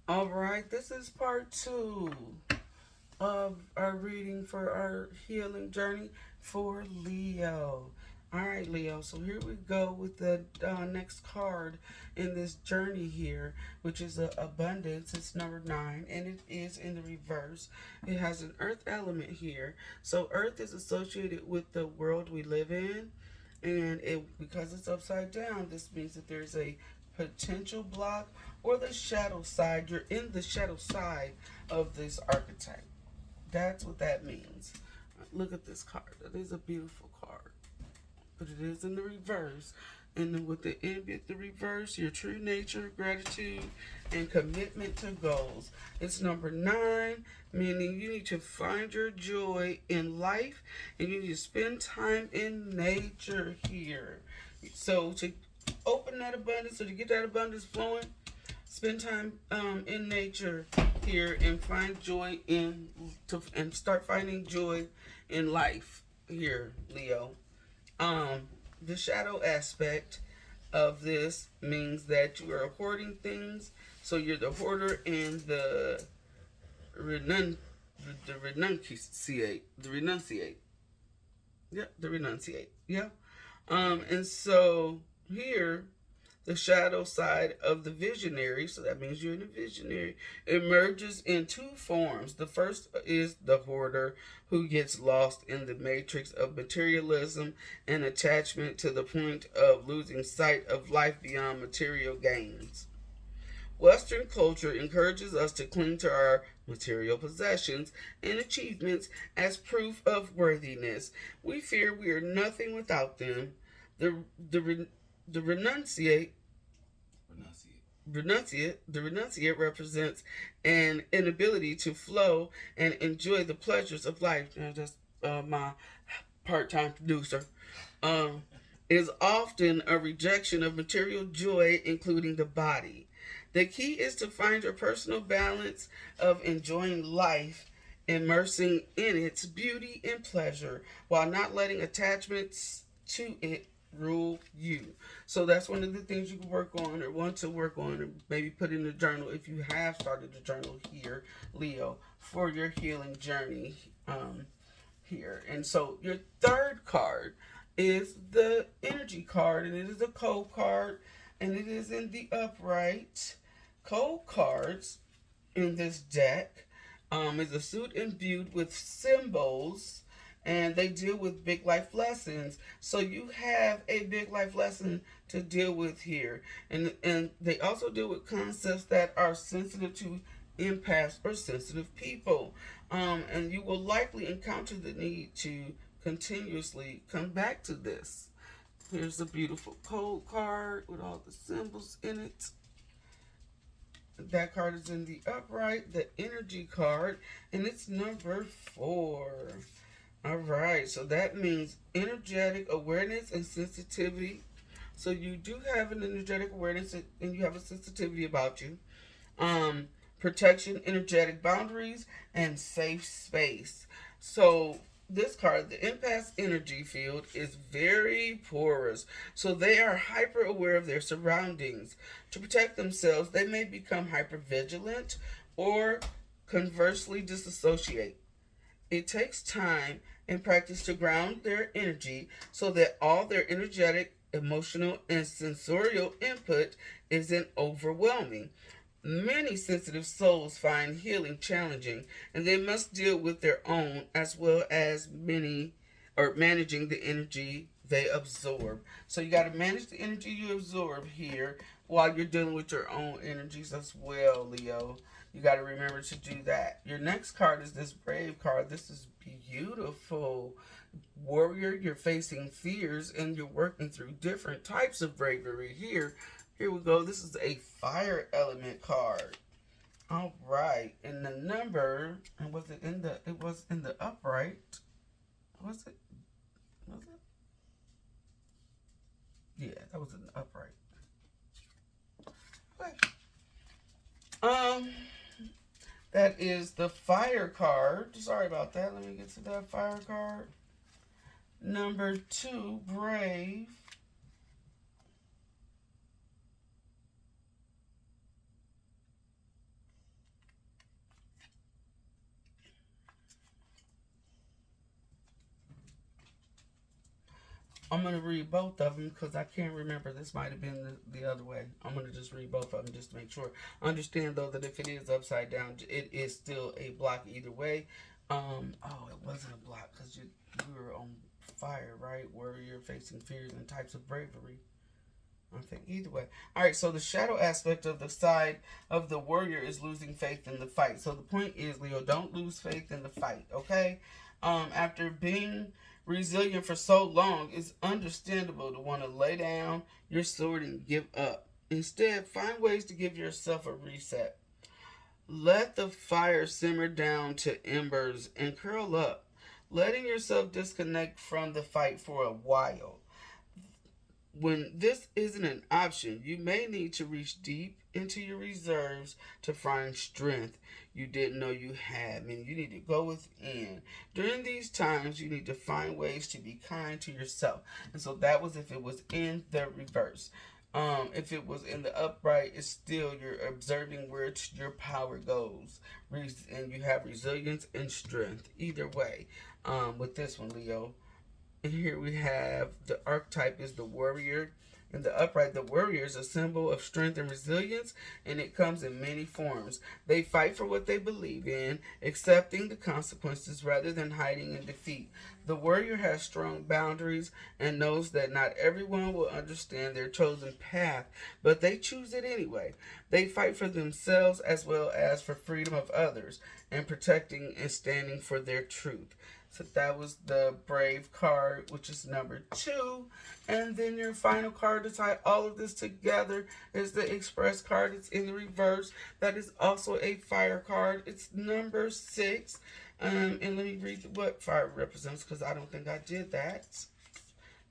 All right, this is part two of our reading for our healing journey for Leo. All right, Leo. So here we go with the next card in this journey here, which is abundance. It's number 9, and it is in the reverse. It has an earth element here. So earth is associated with the world we live in, and it because it's upside down, this means that there's a potential block or the shadow side. You're in the shadow side of this archetype. That's what that means. Look at this card. It is a beautiful card, but it is in the reverse. And then with the ambient, the reverse, your true nature, gratitude, and commitment to goals. It's number 9, meaning you need to find your joy in life and you need to spend time in nature here. So to open that abundance or to get that abundance flowing, spend time in nature here and find joy and start finding joy in life here, Leo. Um, the shadow aspect of this means that you are hoarding things. So you're the hoarder and renun, the renunciate, the renunciate. Yeah, the renunciate. Yeah. And so here the shadow side of the visionary, so that means you're in a visionary, emerges in two forms. The first is the hoarder who gets lost in the matrix of materialism and attachment to the point of losing sight of life beyond material gains. Western culture encourages us to cling to our material possessions and achievements as proof of worthiness. We fear we are nothing without them. The, the, the renunciate the renunciate represents an inability to flow and enjoy the pleasures of life. That's my part-time producer. Um, is often a rejection of material joy, including the body. The key is to find your personal balance of enjoying life, immersing in its beauty and pleasure, while not letting attachments to it rule you. So that's one of the things you can work on or want to work on or maybe put in the journal if you have started the journal here, Leo, for your healing journey here. And so your third card is the energy card, and it is a cold card, and it is in the upright. Cold cards in this deck is a suit imbued with symbols, and they deal with big life lessons. So you have a big life lesson to deal with here, and they also deal with concepts that are sensitive to empaths or sensitive people, and you will likely encounter the need to continuously come back to this. Here's a beautiful cold card with all the symbols in it. That card is in the upright, the energy card, and it's number 4. All right, so that means energetic awareness and sensitivity. So you do have an energetic awareness and you have a sensitivity about you. Protection, energetic boundaries, and safe space. So this card, the empath energy field, is very porous. So they are hyper aware of their surroundings. To protect themselves, they may become hyper vigilant or conversely disassociate. It takes time and practice to ground their energy so that all their energetic, emotional, and sensorial input isn't overwhelming. Many sensitive souls find healing challenging, and they must deal with their own as well as many or managing the energy they absorb. So you got to manage the energy you absorb here while you're dealing with your own energies as well, Leo. You got to remember to do that. Your next card is this brave card. This is beautiful. Warrior, you're facing fears and you're working through different types of bravery here. Here we go. This is a fire element card. All right. And the number, and was it in the, it was in the upright. Was it? Was it? Yeah, that was in the upright. Okay. Um, that is the fire card. Sorry about that. Let me get to that fire card. Number 2, brave. I'm going to read both of them because I can't remember. This might have been the other way. I'm going to just read both of them just to make sure. Understand, though, that if it is upside down, it is still a block either way. Oh, it wasn't a block because you were on fire, right? Where you're facing fears and types of bravery. I think either way. All right, so the shadow aspect of the side of the warrior is losing faith in the fight. So the point is, Leo, don't lose faith in the fight, okay? After being resilient for so long, it's understandable to want to lay down your sword and give up. Instead, find ways to give yourself a reset. Let the fire simmer down to embers and curl up, letting yourself disconnect from the fight for a while. When this isn't an option, you may need to reach deep into your reserves to find strength you didn't know you had. I mean, you need to go within. During these times, you need to find ways to be kind to yourself. And so that was if it was in the reverse. If it was in the upright, it's still you're observing where your power goes, and you have resilience and strength. Either way, with this one, Leo. And here we have the archetype is the warrior. In the upright, the warrior is a symbol of strength and resilience, and it comes in many forms. They fight for what they believe in, accepting the consequences rather than hiding in defeat. The warrior has strong boundaries and knows that not everyone will understand their chosen path, but they choose it anyway. They fight for themselves as well as for freedom of others, and protecting and standing for their truth. So that was the Brave card, which is number 2. And then your final card to tie all of this together is the Express card. It's in the reverse. That is also a fire card. It's number 6. And let me read what fire represents because I don't think I did that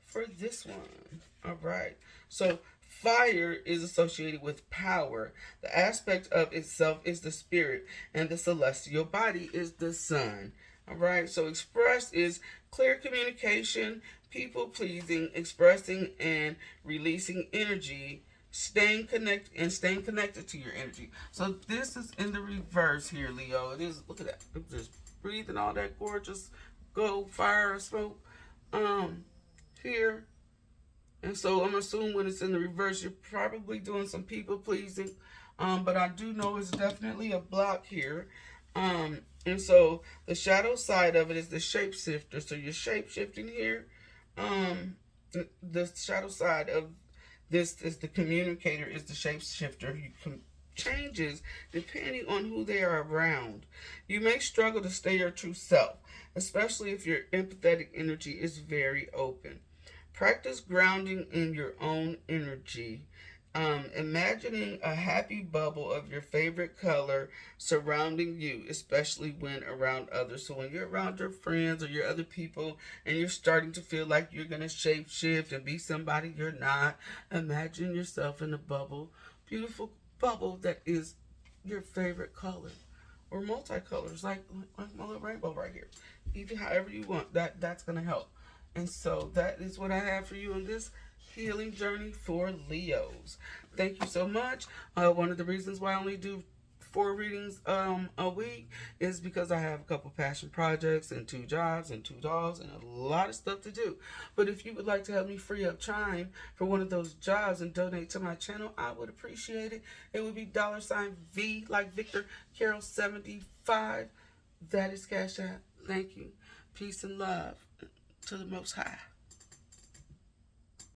for this one. All right. So fire is associated with power. The aspect of itself is the spirit, and the celestial body is the sun. All right, so express is clear communication, people pleasing, expressing and releasing energy, staying connected to your energy. So this is in the reverse here, Leo. It is. Look at that. I'm just breathing all that gorgeous gold fire smoke here. And so I'm assuming when it's in the reverse, you're probably doing some people pleasing. But I do know it's definitely a block here. And so the shadow side of it is the shapeshifter. So you're shapeshifting here. The shadow side of this is the communicator, is the shapeshifter. You can changes depending on who they are around. You may struggle to stay your true self, especially if your empathetic energy is very open. Practice grounding in your own energy. Imagining a happy bubble of your favorite color surrounding you, especially when around others. So when you're around your friends or your other people and you're starting to feel like you're going to shape shift and be somebody you're not, imagine yourself in a bubble, beautiful bubble that is your favorite color or multicolors, like my little rainbow right here. Either however you want, that's going to help. And so that is what I have for you in this healing journey for Leos. Thank you so much. One of the reasons why I only do 4 readings a week is because I have a couple passion projects and 2 jobs and 2 dogs and a lot of stuff to do. But if you would like to help me free up time for one of those jobs and donate to my channel, I would appreciate it. It would be $V like Victor Carol 75. That is Cash App. Thank you. Peace and love to the Most High.